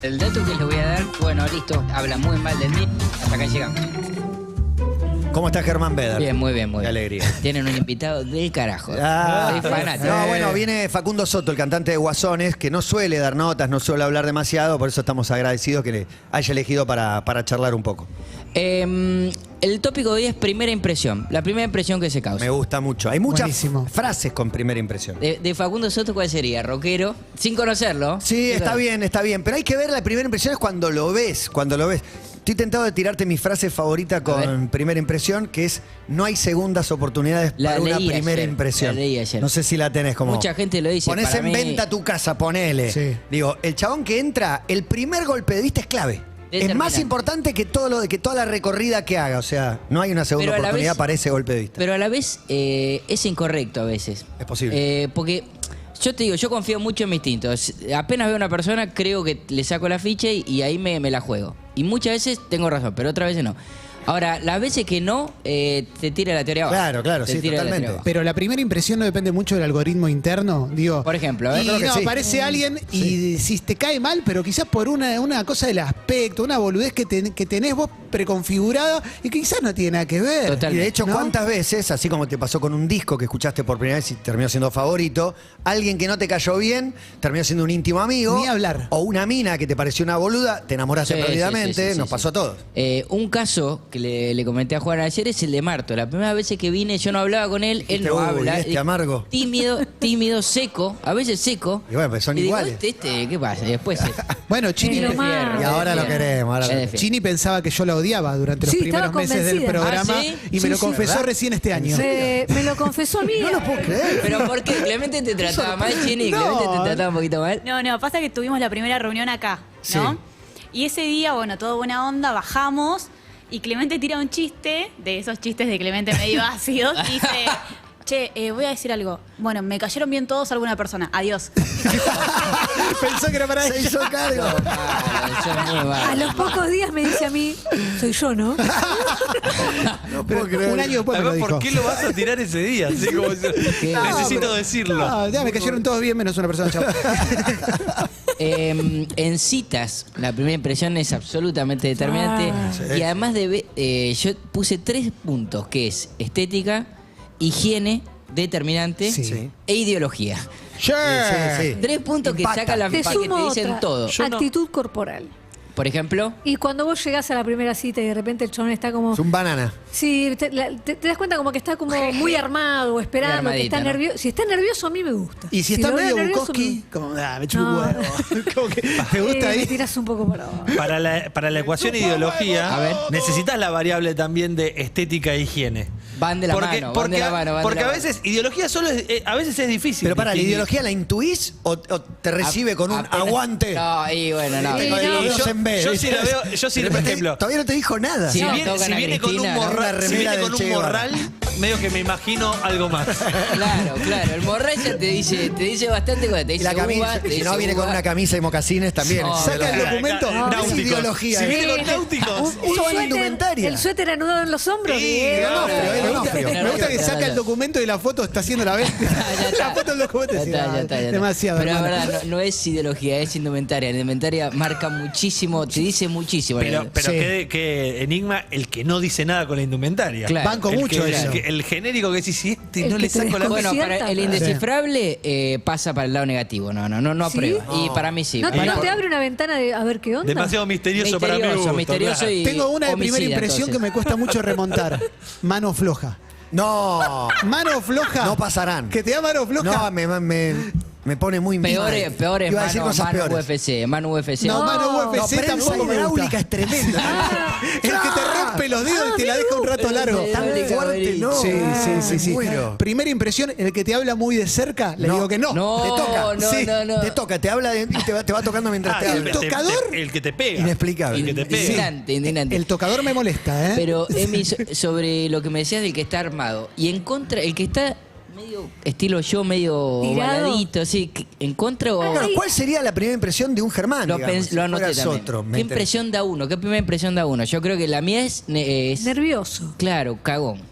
El dato que les voy a dar, bueno, listo, habla muy mal de mí, hasta acá llegamos. ¿Cómo está Germán Beder? Bien, muy bien, muy Qué bien. alegría. Tienen un invitado del carajo. Ah, Soy fanático. no, bueno, viene Facundo Soto, el cantante de Guasones, que no suele dar notas, no suele hablar demasiado, por eso estamos agradecidos que le haya elegido para charlar un poco. El tópico de hoy es primera impresión, la primera impresión que se causa. Me gusta mucho. Hay muchas Buenísimo. frases con primera impresión. De Facundo Soto, ¿cuál sería? ¿Rockero? Sin conocerlo. Sí, está bien, pero hay que ver la primera impresión es cuando lo ves. Estoy tentado de tirarte mi frase favorita con primera impresión, que es: no hay segundas oportunidades La para una leí primera ayer, impresión. la leí ayer. No sé si la tenés como. Mucha gente lo dice. Ponés para en mí, venta tu casa, ponele. Sí. Digo, el chabón que entra, el primer golpe de vista es clave. Es más Determinante. importante que toda la recorrida que haga. O sea, no hay una segunda Pero a la oportunidad vez- para ese golpe de vista. Pero a la vez es incorrecto a veces. Es posible. Porque yo te digo, yo confío mucho en mi instinto. Apenas veo a una persona, creo que le saco la ficha y ahí me la juego. Y muchas veces tengo razón, pero otras veces no. Ahora, las veces que no, te tira la teoría abajo. Claro, Te sí, tira la totalmente. teoría abajo. Pero la primera impresión no depende mucho del algoritmo interno, digo. Por ejemplo, a ver. Y creo que no, sí. aparece alguien y si te cae mal, pero quizás por una cosa del aspecto, una boludez que tenés vos preconfigurada y que quizás no tiene nada que ver. Total. Y de hecho, ¿no? ¿cuántas veces, así como te pasó con un disco que escuchaste por primera vez y terminó siendo favorito, alguien que no te cayó bien terminó siendo un íntimo amigo? Ni hablar. O una mina que te pareció una boluda, te enamoraste Sí, perdidamente, sí, nos pasó a todos. Un caso que le comenté a Juan ayer es el de Marto. La primera vez que vine, yo no hablaba con él, él Dijiste, no "Uy, habla. este amargo". Tímido, seco, a veces seco. Y bueno, pues son y digo, iguales. ¿qué pasa? Y después Bueno, Chini, Es lo más. Y ahora lo queremos. Ahora lo Es queremos. de Chini pensaba que yo la odiaba durante los Sí, primeros estaba meses del convencida. programa ¿Ah, sí? y me Sí, lo sí. confesó ¿Verdad? recién este año. Me lo confesó a mí. No lo puedo creer. Pero ¿por qué? ¿Clemente te trataba mal, Chini? No. ¿Clemente te trataba un poquito mal? No, pasa que tuvimos la primera reunión acá, ¿no? Sí. Y ese día, bueno, todo buena onda, bajamos y Clemente tira un chiste, de esos chistes de Clemente medio ácidos, y dice, che, voy a decir algo. Bueno, me cayeron bien todos, alguna persona. Adiós. Pensó que era para Se ella. hizo cargo. Eso es muy A malo. los pocos días me dice a mí, soy yo, ¿no? No Pero puedo creer. un año después me lo Además, dijo. ¿por qué lo vas a tirar ese día? Así como necesito decirlo. No, ya me cayeron todos bien menos una persona. Chao. En citas, la primera impresión es absolutamente determinante. sí. Y además yo puse 3 puntos, que es estética, higiene, determinante Sí. e ideología. Sí, sí. 3 puntos que Impacta. sacan la Te pipa que te sumo dicen otra. todo. Actitud corporal. Por ejemplo, Y cuando vos llegás a la primera cita y de repente el chabón está como... Es un banana. Sí, te das cuenta como que está como muy armado, o esperando, Muy que está armadita, ¿no? nervioso. Si está nervioso, a mí me gusta. Y si está lo veo medio nervioso, Bukowski, como, me chupo un No. huevo. Como que, ¿te gusta me ahí? tirás un poco para abajo. Para la ecuación ideología, A ver. necesitas la variable también de estética e higiene. van de la mano, van de la mano, van de porque la a mano. veces ideología solo a veces es difícil. Pero para, ¿la distinguir. ideología la intuís o te recibe con un Apenas- aguante? No, y bueno, no. Tengo Sí, los no. dedos en B. Yo sí la veo, yo sí, Pero por te- ejemplo, Todavía no te dijo nada. Sí, si no, viene, tocan si a viene con un Cristina, ¿no? Una morral, si remera viene del con Che un Guevara. morral, medio que me imagino algo más. Claro. El morral ya te dice bastante cosas. Te Y dice la camisa, uva, te si dice no viene con uva. una camisa y mocasines también. No, es Saca el ideología. documento. No, Náuticos. es ideología. Si viene ¿eh? con náuticos. Eso va en la indumentaria. El suéter anudado en los hombros. Sí, bien. no, Me gusta, Me gusta que Ya, saca ya. el documento y la foto está haciendo la vez. Ya está. La foto del documento. Ya sí, está, no, ya está. Demasiado. Pero la hermano. verdad, no es ideología, es indumentaria. La indumentaria marca muchísimo, te dice muchísimo. Pero Sí. qué enigma el que no dice nada con la indumentaria. Claro. Banco El mucho que- eso. el genérico que decís, si este El no que le te saco la Bueno, desconcierta. para el indescifrable pasa para el lado negativo. No ¿Sí? aprueba. Y para mí sí. ¿No, Para- no te abre una ventana de a ver qué onda? demasiado misterioso para mí. misterioso y Tengo una de homicida, primera impresión entonces. que me cuesta mucho remontar. Mano floja. No. Mano floja. No pasarán. ¿Que te da mano floja? No, me pone muy mal. Peores Iba a decir cosas mano peores. UFC. Mano UFC. No, mano No, UFC prensa tampoco me hidráulica gusta. es tremenda. El que te rompe los dedos y te la deja un rato largo. Tan fuerte, no. Sí. Me muero. Primera impresión, el que te habla muy de cerca, le No. digo que no. No, Te toca. no, Sí, no. Te toca, te habla y te va tocando mientras te el habla. tocador. El que te pega. Inexplicable. El que te pega. Indignante. El tocador me molesta, ¿eh? Pero, Emi, sobre lo que me decías del que está armado. Y en contra, el que está medio estilo yo, medio Tirado. baladito, así, ¿en contra o...? Claro, ¿cuál sería la primera impresión de un Germán? Lo, digamos, si lo anoté fueras también. otro? Me ¿Qué interesa. impresión da uno? ¿Qué primera impresión da uno? Yo creo que la mía es Nervioso. claro, cagón.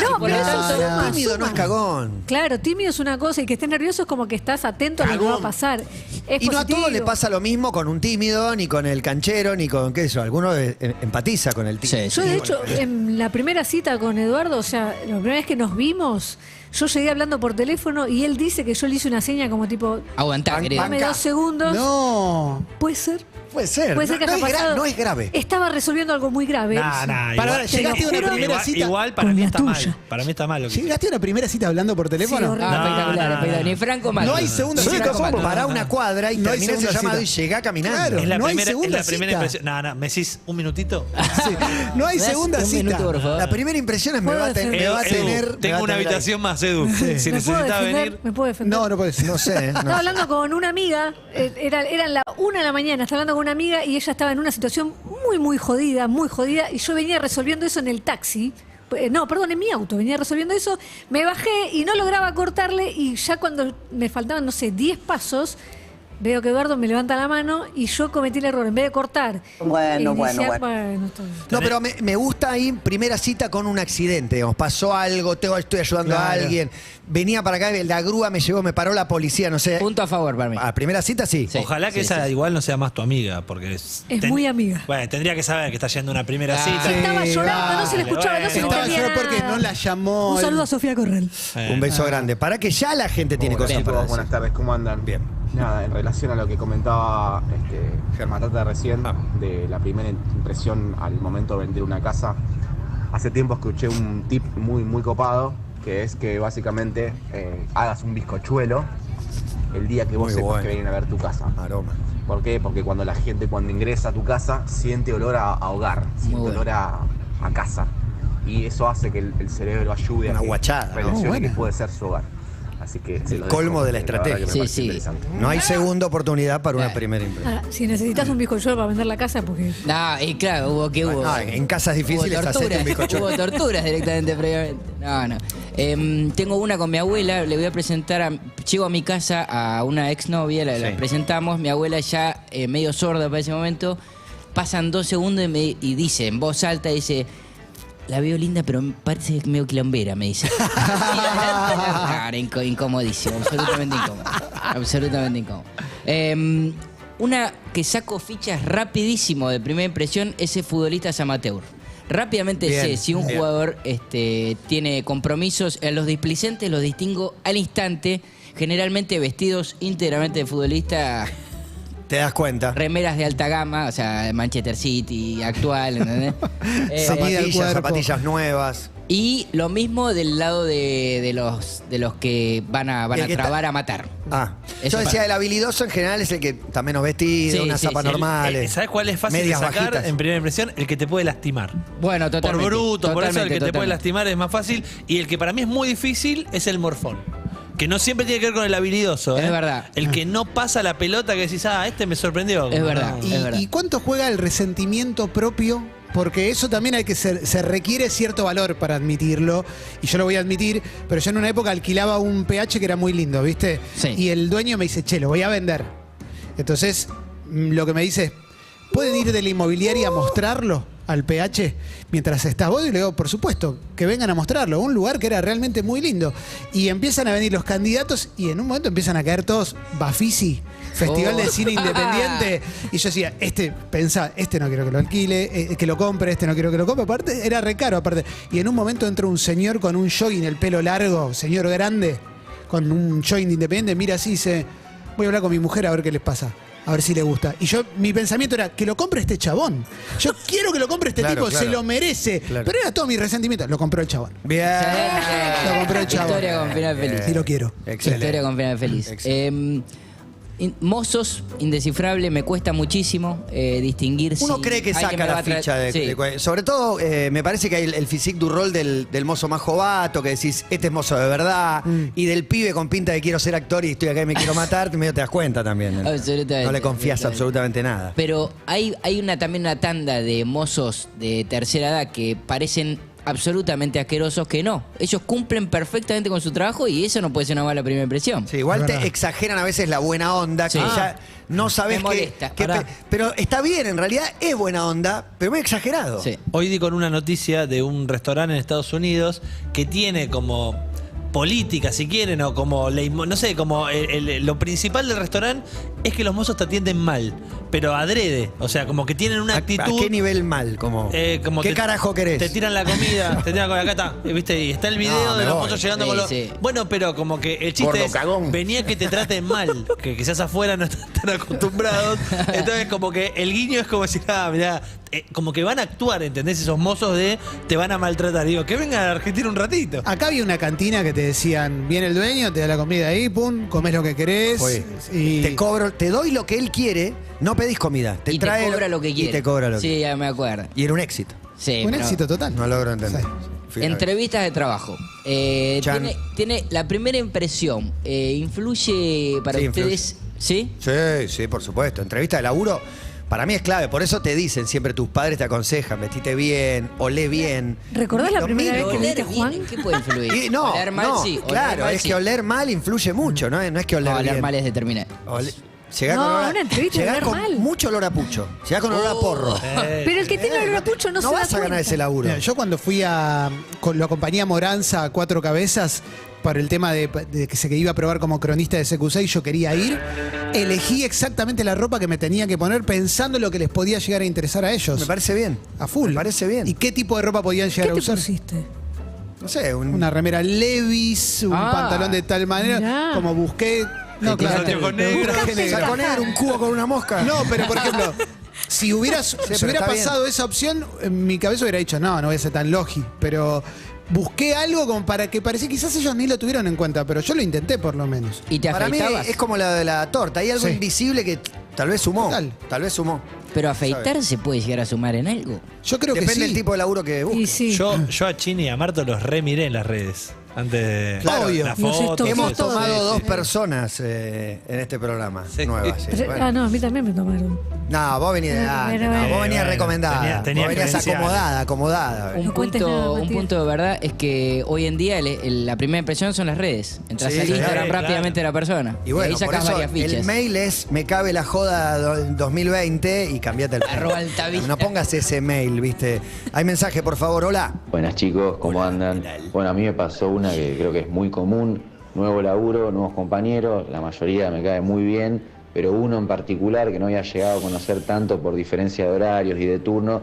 No, Por pero lo eso tanto, suma, Tímido no es suma. cagón. Claro, tímido es una cosa y que estés nervioso es como que estás atento a lo que va a pasar. Es Y no a positivo. todos le pasa lo mismo con un tímido, ni con el canchero, ni con qué sé yo. Alguno empatiza con el tímido. Sí, Yo, de hecho, en la primera cita con Eduardo, o sea, la primera vez que nos vimos, yo llegué hablando por teléfono y él dice que yo le hice una seña como tipo, Aguantá, querido. dame 2 segundos. No. Puede ser. Puede ser. Puede ser que no, haya pasado. no es grave. Estaba resolviendo algo muy grave. Para, llegaste a una juro. primera Igual, cita. igual para Con mí la está tuya. mal. Para mí está mal lo que ¿Llegaste a una primera cita hablando por teléfono? Sí, horrible. Ah, espectacular, no, espectacular. no. Ni Franco Macri. No hay segunda Sí, cita. ¿cómo? Pará una cuadra y No hay termina ese segunda llamado cita. y llegá caminando. Claro. Es la No hay primera, segunda es la primera cita. impresión. No, ¿me decís un minutito? Sí, no hay ¿Me das segunda un cita. minuto, por favor? La primera impresión es me Puedo va a defender. me va a Edu, tener. me tengo va a una tener habitación más, Edu. Si ¿Me puedo necesitas defender? venir. ¿Me puedo defender? No, no puede ser. ahí. No sé. no Estaba sé. hablando con una amiga, eran la 1 de la mañana, estaba hablando con una amiga y ella estaba en una situación muy jodida, y yo venía resolviendo eso en el taxi. No, perdón, en mi auto, venía resolviendo eso, me bajé y no lograba cortarle y ya cuando me faltaban, no sé, 10 pasos, veo que Eduardo me levanta la mano y yo cometí el error, en vez de cortar. Bueno. está bien. No, pero me gusta ahí primera cita con un accidente. Digamos, pasó algo, estoy ayudando a Claro. alguien. Venía para acá, la grúa me llevó, me paró la policía, no sé. Punto a favor para mí. A primera cita sí. Sí. Ojalá que esa igual no sea más tu amiga, porque Es muy amiga. Bueno, tendría que saber que está yendo a una primera Ah. cita. Estaba llorando, no se le escuchaba, no se le Estaba entendía llorando porque nada. no la llamó. Un saludo a Sofía Correl. Un beso grande. Para que ya la gente tiene Hola, cosas chicos, para decir. buenas tardes, ¿cómo andan? Bien. Nada, en relación a lo que comentaba Germán. Matata recién, de la primera impresión al momento de vender una casa, hace tiempo escuché un tip muy copado, que es que básicamente hagas un bizcochuelo el día que vos Muy sepas bueno. que vienen a ver tu casa. Aroma. ¿Por qué? Porque cuando la gente cuando ingresa a tu casa siente olor a hogar, siente bueno. olor a casa. Y eso hace que el cerebro ayude Una a que guachada, ¿no? relacione Buena. que puede ser su hogar. Así que se lo colmo dejo, de la verdad estrategia. que me Sí, parece sí. interesante. No hay segunda oportunidad para una primera impresión. Ahora, si necesitas un bizcochuelo para vender la casa, porque No, y claro, hubo. No, en casas difíciles Hubo hacete un bizcochuelo. Hubo torturas directamente previamente. No. Tengo una con mi abuela, le voy a presentar, llego a mi casa a una exnovia, la Sí. presentamos, mi abuela ya medio sorda para ese momento, pasan 2 segundos y dice en voz alta, dice, la veo linda, pero me parece medio quilombera, me dice. Claro, incomodísimo, absolutamente incómodo. Absolutamente incómodo. Una que saco fichas rapidísimo de primera impresión es el futbolista amateur. Rápidamente Bien, sé si un bien. jugador tiene compromisos. En los displicentes los distingo al instante, generalmente vestidos íntegramente de futbolista, Te das cuenta. remeras de alta gama, o sea, Manchester City, actual, ¿entendés? Seguida al cuerpo. Zapatillas nuevas. Y lo mismo del lado de los que van a El que trabar a matar. Ah, Eso yo decía, para- el habilidoso en general es el que está menos vestido, Sí, unas sí, zapas sí. normales. ¿Sabes cuál es fácil medias de sacar bajitas. en primera impresión? El que te puede lastimar. Bueno, Por totalmente. bruto, por eso el que te puede totalmente. lastimar es más fácil. Y el que para mí es muy difícil es el morfón. Que no siempre tiene que ver con el habilidoso. Es verdad. El que no pasa la pelota que decís, este me sorprendió. Es verdad. No. ¿Y, Es verdad. y cuánto juega el resentimiento propio? Porque eso también hay que se requiere cierto valor para admitirlo. Y yo lo voy a admitir, pero yo en una época alquilaba un PH que era muy lindo, ¿viste? Sí. Y el dueño me dice, che, lo voy a vender. Entonces, lo que me dice es, ¿pueden ir de la inmobiliaria a mostrarlo al PH mientras estás vos? Y le digo, por supuesto, que vengan a mostrarlo. Un lugar que era realmente muy lindo. Y empiezan a venir los candidatos y en un momento empiezan a caer todos Bafisi, Festival de Cine Independiente. Y yo decía, pensá, no quiero que lo alquile, que lo compre, no quiero que lo compre. Aparte, era re caro, aparte. Y en un momento entra un señor con un jogging, el pelo largo, señor grande, con un jogging de Independiente, mira así y dice, voy a hablar con mi mujer a ver qué les pasa. A ver si le gusta. Y mi pensamiento era, que lo compre este chabón. Yo quiero que lo compre este Claro, tipo, claro. se lo merece. Claro. Pero era todo mi resentimiento. Lo compró el chabón. Bien. Lo compró el chavo. Historia con final feliz. Sí lo quiero. Excelente. Historia con final feliz. Mozos, indescifrable, me cuesta muchísimo distinguir Uno si cree que alguien saca me va la a traer- ficha de, Sí. sobre todo, me parece que hay el physique du rol del mozo más jovato, que decís, este es mozo de verdad, y del pibe con pinta de quiero ser actor y estoy acá y me quiero matar, medio te das cuenta también. Absolutamente, No le confías absolutamente nada. Pero hay también una tanda de mozos de tercera edad que parecen absolutamente asquerosos que no. Ellos cumplen perfectamente con su trabajo y eso no puede ser una mala primera impresión. Sí, igual Es te verdad. exageran a veces la buena onda, que Sí. ya no sabes Me molesta. Pará. pero está bien, en realidad es buena onda, pero muy exagerado. Sí. Hoy di con una noticia de un restaurante en Estados Unidos que tiene como política, si quieren, o como no sé, como lo principal del restaurante es que los mozos te atienden mal, pero adrede. O sea, como que tienen una ¿A actitud. qué nivel mal? Como ¿qué carajo querés? Te tiran la comida, te tiran con acá está, ¿viste? Y está el video No, de me los voy. mozos llegando Sí, con los. sí. Bueno, pero como que el chiste Gordo es cagón. venía que te traten mal, que quizás afuera no están tan acostumbrados. Entonces, como que el guiño es como decir, mirá, como que van a actuar, ¿entendés? Esos mozos de te van a maltratar. Digo, que vengan a Argentina un ratito. Acá había una cantina que te decían, viene el dueño, te da la comida ahí, pum, comes lo que querés. Oye, y te doy lo que él quiere, no pedís comida. Y te cobra lo que quiere. Y te cobra lo que Sí, ya me acuerdo. Y era un éxito. Sí, un pero- éxito total. No logro entender. Sí. Fíjate. Entrevistas de trabajo. Chan. Tiene la primera impresión. ¿Influye para Sí, ustedes? ¿Sí? Sí, por supuesto. Entrevista de laburo, para mí es clave. Por eso te dicen siempre, tus padres te aconsejan, vestite bien, olé bien. ¿Recordás la Lo primera mínimo. vez que viste a Oler Juan? bien, ¿en qué puede influir? Y no, Oler mal, no, sí. Oler claro, mal, es sí. que oler mal influye mucho, ¿no? No es que oler No, oler bien. mal es determinante. Llegás No, con olor una entrevista de llegás oler con mal. mucho olor a pucho. Llegás con olor a porro. Pero el que tiene olor a pucho no se da vas a ganar cuenta. ese laburo. Mira, yo cuando fui lo acompañé a Moranza a Cuatro Cabezas por el tema de que se iba a probar como cronista de CQC y yo quería ir, elegí exactamente la ropa que me tenía que poner pensando lo que les podía llegar a interesar a ellos. Me parece bien. A full. Me parece bien. ¿Y qué tipo de ropa podían llegar ¿Qué a te usar? pusiste? No sé, Una remera Levi's, un Ah. pantalón de tal manera, Mirá. como busqué. No, Te claro, tiraste un con negro. traje negro. saco negro, un cubo con una mosca. No, pero por ejemplo, si hubiera pero está pasado esa opción, en mi cabeza hubiera dicho, no voy a ser tan logi. Pero busqué algo como para que parecía, quizás ellos ni lo tuvieron en cuenta, pero yo lo intenté por lo menos. ¿Y te Para mí afeitabas? es como la de la torta. Hay algo Sí. invisible que tal vez sumó. Total. Tal vez sumó. Pero afeitar se puede llegar a sumar en algo. Yo creo que Depende sí. del tipo de laburo que Y busques. sí. Yo a Chini y a Marto los remiré en las redes. Antes de Claro, Obvio. las Los fotos. Hemos Sí, todos. tomado Sí, dos sí. personas en este programa. Sí. Nuevas. Sí. Bueno. Ah, no, a mí también me tomaron. No, vos venís de antes, Pero no, bueno. vos venías Bueno, recomendada. tenía vos venías credenciales. acomodada. Un No cuentes nada, punto, un Matías. punto de verdad es que hoy en día la primera impresión son las redes. Entras Sí, al claro, Instagram claro. rápidamente de la persona. Y bueno, ahí por sacas eso varias fichas. el mail es me cabe la joda 2020 y cambiate el Arroba Altavista. No pongas ese mail, ¿viste? Hay mensaje, por favor, hola. Buenas chicos, ¿cómo andan? Bueno, a mí me pasó una que creo que es muy común, nuevo laburo, nuevos compañeros, la mayoría me cae muy bien, pero uno en particular que no había llegado a conocer tanto por diferencia de horarios y de turno,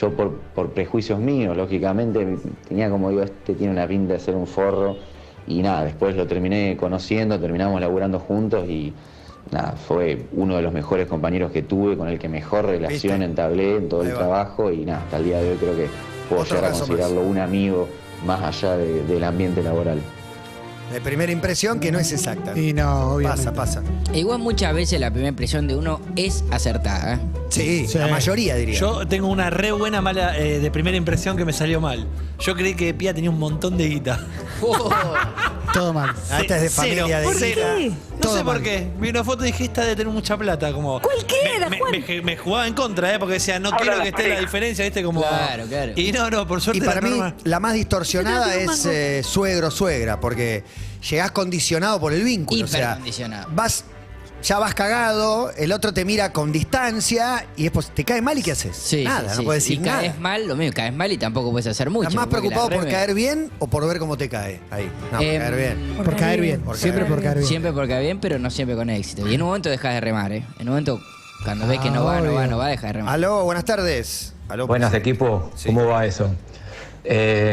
yo por prejuicios míos, lógicamente, tenía como digo, este tiene una pinta de ser un forro, y nada, después lo terminé conociendo, terminamos laburando juntos y nada, fue uno de los mejores compañeros que tuve, con el que mejor relación ¿Viste? entablé en todo Ahí el va. trabajo y nada, hasta el día de hoy creo que puedo Otro llegar a caso considerarlo un amigo más allá del ambiente laboral. De primera impresión que no es exacta. Y no, obviamente. Pasa. E igual muchas veces la primera impresión de uno es acertada. ¿eh? Sí, Sí. la mayoría diría. Yo tengo una re buena mala de primera impresión que me salió mal. Yo creí que Pía tenía un montón de guita. Todo mal. Ah, esta es de Cero, familia de ¿Por guita. qué? No Todo sé por mal. qué. Vi una foto y dije, esta debe tener mucha plata. Como, Cualquiera, me, Juan. me jugaba en contra, porque decía, no quiero que esté la diferencia, ¿viste? Como, Claro, claro. Y no, por suerte Y para la mí, norma- la más distorsionada Yo tengo un es suegro-suegra, porque llegás condicionado por el vínculo. O sea, Hipercondicionado. ya vas cagado, el otro te mira con distancia y después te cae mal y ¿qué haces? Sí, nada, sí, no sí. puedes decir y nada. caes mal, lo mismo, caes mal y tampoco puedes hacer mucho. ¿Estás más porque preocupado la por reme- caer bien o por ver cómo te cae? Ahí. No, por caer bien. Por caer bien. Por Siempre caer por caer bien. Siempre por caer bien, pero no siempre con éxito. Y en un momento dejas de remar, ¿eh? En un momento, cuando ves que no va, dejas de remar. Aló, buenas tardes. Aló, Buenas pues. equipo, Sí. ¿cómo va eso?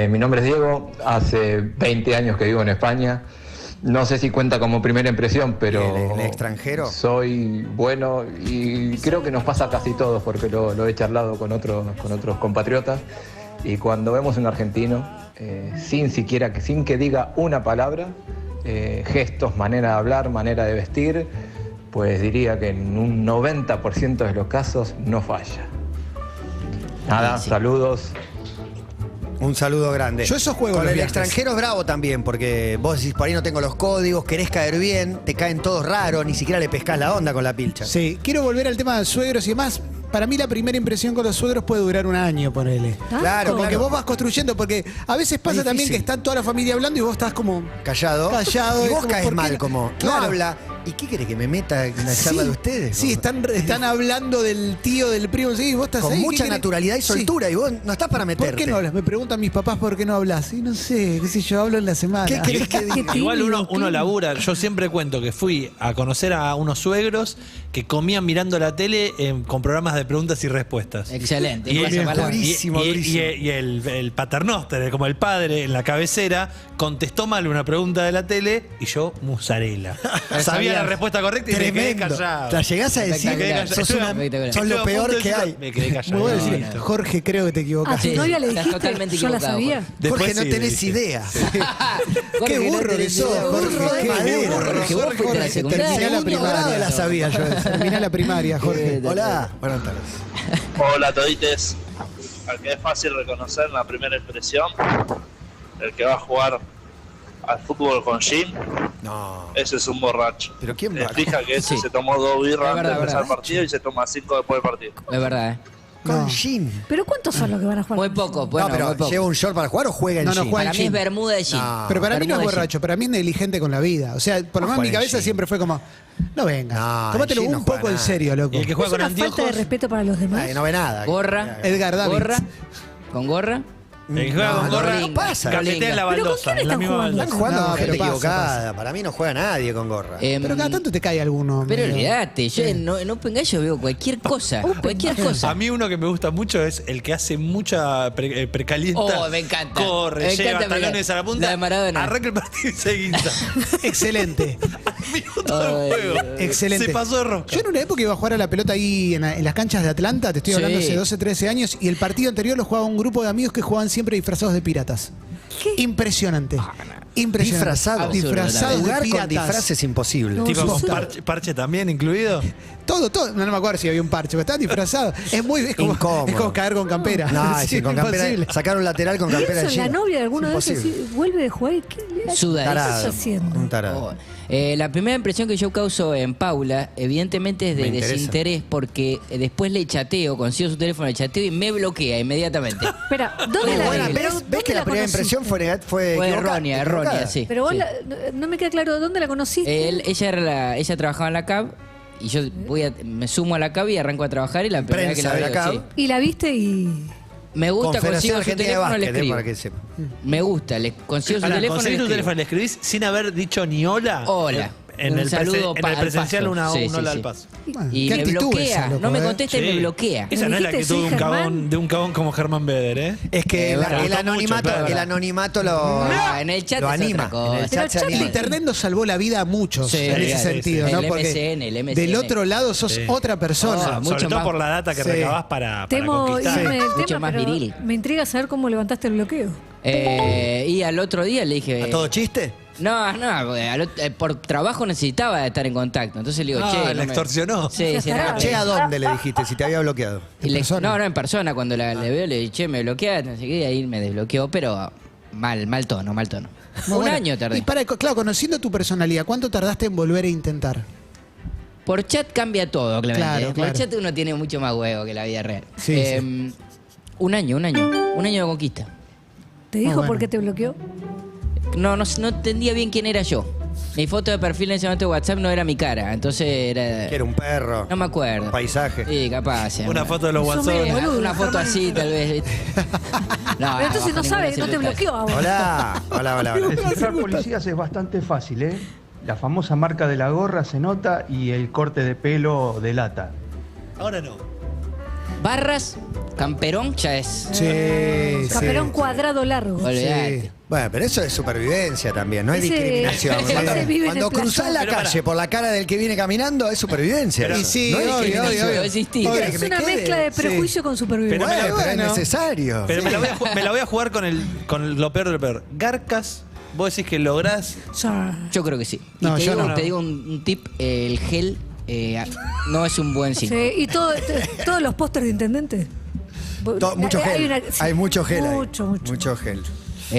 Mi nombre es Diego, hace 20 años que vivo en España. No sé si cuenta como primera impresión, pero ¿El extranjero? soy bueno y creo que nos pasa a casi todos porque lo he charlado con otros compatriotas. Y cuando vemos un argentino, sin que diga una palabra, gestos, manera de hablar, manera de vestir, pues diría que en un 90% de los casos no falla. Nada, Sí. saludos. Un saludo grande. Yo esos juegos Con los el viernes. extranjero es bravo también, porque vos decís, por ahí no tengo los códigos, querés caer bien, te caen todos raros, ni siquiera le pescás la onda con la pilcha. Sí, quiero volver al tema de suegros y demás. para mí la primera impresión con los suegros puede durar un año, ponele. Claro, Como que vos vas construyendo, porque a veces pasa Es también que difícil. están toda la familia hablando y vos estás como... Callado. Callado, Y es vos como, caes ¿por qué mal, no? como, Claro. no habla. ¿Y qué querés que me meta en la charla de ustedes? Sí, están hablando del tío, del primo, sí, y vos estás Con ahí, ¿qué mucha querés? naturalidad y Sí. soltura, y vos no estás para meterte. ¿Por qué no hablas? Me preguntan mis papás por qué no hablas. Y no sé, qué sé yo, hablo en la semana. ¿Qué querés que diga? Igual uno labura. Yo siempre cuento que fui a conocer a unos suegros que comían mirando la tele con programas de preguntas y respuestas. Excelente. Y, con esa palabra. durísimo, durísimo. y el paternoster, como el padre en la cabecera, contestó mal una pregunta de la tele y yo, musarela. Sabía la respuesta correcta y me quedé Tremendo. callado. La llegás a decir, Espectacular. sos, Espectacular. sos lo Estuve a peor punto de que decirlo, hay. Me quedé callado. Me voy a No, decir, no. Jorge, creo que te ¿A equivocaste. tu novia le Estás dijiste? totalmente Yo la equivocado, sabía. Después Jorge, no sí, tenés dije. idea. Jorge, Qué no burro que tenés sos, idea. Jorge. Qué madera. Jorge, vos fuiste a la secundaria. Terminé la Segundo grado primaria. la sabía yo esa. Terminá la primaria, Jorge. Hola, buenas tardes. Hola todites, al que es fácil reconocer en la primera impresión, el que va a jugar al fútbol con Jim, No. ese es un borracho. ¿Pero quién Te va? fija que ese Sí. se tomó 2 birras Es verdad, antes de empezar verdad. el partido y se toma 5 después del partido. Es verdad, Con No. Jin. ¿Pero cuántos son los que van a jugar? Muy poco, bueno, no, pero muy poco. ¿lleva un short para jugar o juega en No, no, jean? juega Para en mí es jean. bermuda de jean. No. Pero para mí no es Bermuda de jean. borracho, para mí es negligente con la vida. O sea, por lo menos en mi juega en cabeza jean. siempre fue como, no venga, No, tómatelo en jean un no juega poco en nada. serio, loco. Y el que ¿Es juega con una falta de anteojos. respeto para los demás? Ay, no ve nada. Gorra. Edgar Davids. Gorra. Con gorra. El que juega No, con no, gorra, no pasa. cachetea en la ¿Pero con baldosa. quién en la están misma jugando? baldosa. Están jugando No, con gente pero pasa, equivocada. pasa. Para mí no juega nadie con gorra. Pero cada tanto te cae alguno. Pero medio. olvídate, yo en Open Gallo veo cualquier cosa. Cualquier cosa. A mí uno que me gusta mucho es el que hace mucha precalienta. Oh, me encanta. Corre, Me lleva encanta talones a la punta. la de Maradona. Arranca el partido y se guinda. Excelente. Al minuto del Ay, juego. Excelente. Se pasó de rosca. Yo en una época iba a jugar a la pelota ahí en las canchas de Atlanta, te estoy hablando Sí. hace 12, 13 años, y el partido anterior lo jugaba un grupo de amigos que jugaban siempre disfrazados de piratas. Impresionante. Impresionante. Disfrazados. Disfrazados de Jugar con piratas. disfraz es imposible. No, Tipo yo con soy- parche también incluido. Todo. No me acuerdo si había un parche, pero estaban disfrazados. Es Incómodo. como caer con campera. No, Sí, sí, con campera. imposible. Sacar un lateral con campera Pienso de en la jean. novia de alguno de Es esos imposible. y vuelve de jugar y ¿qué le Suda. ¿Qué Tarado. estás haciendo? Un tarado. Oh. La primera impresión que yo causo en Paula, evidentemente es Me de interesa. desinterés, porque después le chateo, consigo su teléfono, le chateo y me bloquea inmediatamente. Espera, ¿dónde Muy la buena, pero ¿Ves dónde que la primera conociste? impresión fue Fue errónea, equivocada? sí. Pero vos sí. no me queda claro dónde la conociste. Ella trabajaba en la CAB y yo me sumo a la CAB y arranco a trabajar y la primera Prensa que la de la veo, CAB. sí. Y la viste y... Me gusta, Confederación consigo su Argentina de teléfono, le Básquet, escribo. para que sepa. Me gusta, le consigo su Ahora, teléfono, conseguís le tu teléfono, escribo. le escribís sin haber dicho ni hola. Hola. En Un el, saludo en el al presencial paso. un Sí, hola sí, al sí. paso. Y Qué me actitud bloquea, esa, loco, no me ¿eh? contesta y me bloquea. Esa no es la dijiste, actitud de soy Germán. de un cabón como Germán Beder, ¿eh? Es que Es verdad. el anonimato, Mucho, el claro. anonimato lo, No, en el chat lo es otra anima. cosa. En el Pero chat se el chat El anima. internet nos salvó la vida a muchos Sí, en ese sí, sentido, sí. ¿no? El Porque MSN, el MSN. del otro lado sos Sí. otra persona. mucho Sobre todo más. por la data que Sí. recabás para Temo conquistar. irme del Mucho tema, más pero viril. me intriga saber cómo levantaste el bloqueo. Y al otro día le dije... ¿A todo chiste? No, porque por trabajo necesitaba estar en contacto. Entonces le digo, Ah, che. la no me- extorsionó. Sí, sí, no, Che, ¿a dónde le dijiste si te había bloqueado? y le- ¿En persona? no, en persona. Cuando le veo, le dije, che, me bloqueaste, no sé qué, y ahí me desbloqueó, pero mal tono. Muy Un bueno. año tardé. Y claro, conociendo tu personalidad, ¿cuánto tardaste en volver a intentar? Por chat cambia todo, Clemente. Claro, Por claro. chat uno tiene mucho más huevo que la vida real. Sí, Un año de conquista. ¿Te dijo bueno. por qué te bloqueó? No entendía bien quién era yo. Mi foto de perfil en ese momento de WhatsApp no era mi cara, entonces era... Que era un perro. No me acuerdo. Un paisaje. Sí, capaz. Una foto de los Sos WhatsApp. medio boludo, Una foto Germán. así, tal vez. ¿viste? No, Pero entonces no bajo sabe, ninguna no te circunstancia. bloqueó a vos. Hola. Identificar policías es bastante fácil, ¿eh? La famosa marca de la gorra se nota y el corte de pelo delata. Ahora no. Barras, camperón, ya es. Sí, Camperón cuadrado largo. Olvidate. Sí. Bueno, pero eso es supervivencia también, no es Ese- discriminación. ese Cuando, vive en cuando el cruzás playón. la Pero calle por la cara del que viene caminando, es supervivencia. Pero- eso. sí, no es obvio, discriminación. obvio. Es distinto. Obvio. Es que me una quede. mezcla de prejuicio con supervivencia. Pero me la- Bueno, pero es necesario. Pero me la voy a jugar con lo peor de lo peor. Garcas, vos decís que lográs. Yo creo que sí. Y No, te, yo digo, no. te digo un tip, el gel no es un buen signo. Sí, y todos los pósters de intendente. Mucho gel. sí, Hay mucho gel ahí. Mucho. Gel.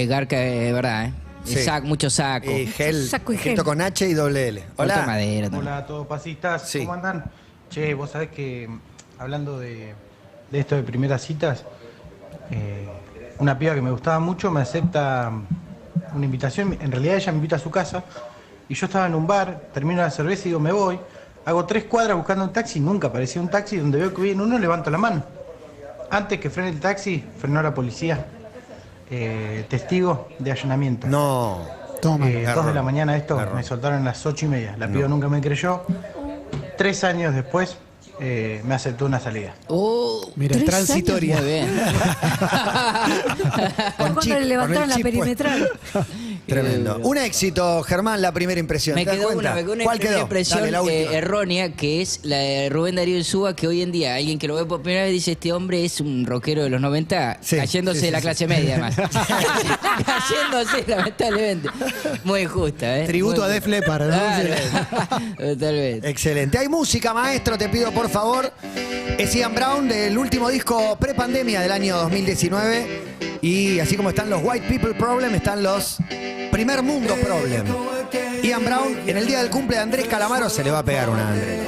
Garca, es verdad, ¿eh? Sí. Mucho saco. Gel, Saco y escrito gel. con H y doble L. Corta Hola. madera también. Hola a todos pasistas, Sí. ¿cómo andan? Che, vos sabés que hablando de esto de primeras citas, una piba que me gustaba mucho me acepta una invitación. En realidad ella me invita a su casa y yo estaba en un bar, termino la cerveza y digo, me voy. Hago 3 cuadras buscando un taxi, nunca aparecía un taxi. Donde veo que viene uno, levanto la mano. Antes que frene el taxi, frenó la policía. Testigo de allanamiento. No. Toma. 2 de la mañana esto, me soltaron a las 8:30. La piba nunca me creyó. 3 años después, me aceptó una salida. Mira, 3 transitoria. Muy bien. Con Cuando chip, le levantaron con la el chip perimetral. Tremendo. Un éxito, Germán, la primera impresión. Me ¿Te das quedó cuenta? una ¿Cuál quedó? impresión Dale, la última. errónea, que es la de Rubén Darío Insúa, que hoy en día alguien que lo ve por primera vez dice, este hombre es un rockero de los 90, Sí, cayéndose sí, de la sí, clase sí. media, además. Cayéndose, lamentablemente. Muy justa, ¿eh? Tributo Muy a Def Leppard, ¿no? Claro. Totalmente. Excelente. Hay música, maestro, te pido por favor. Es Ian Brown del último disco prepandemia del año 2019. Y así como están los White People Problem, están los Primer Mundo Problem. Ian Brown, en el día del cumple de Andrés Calamaro, se le va a pegar una a Andrés.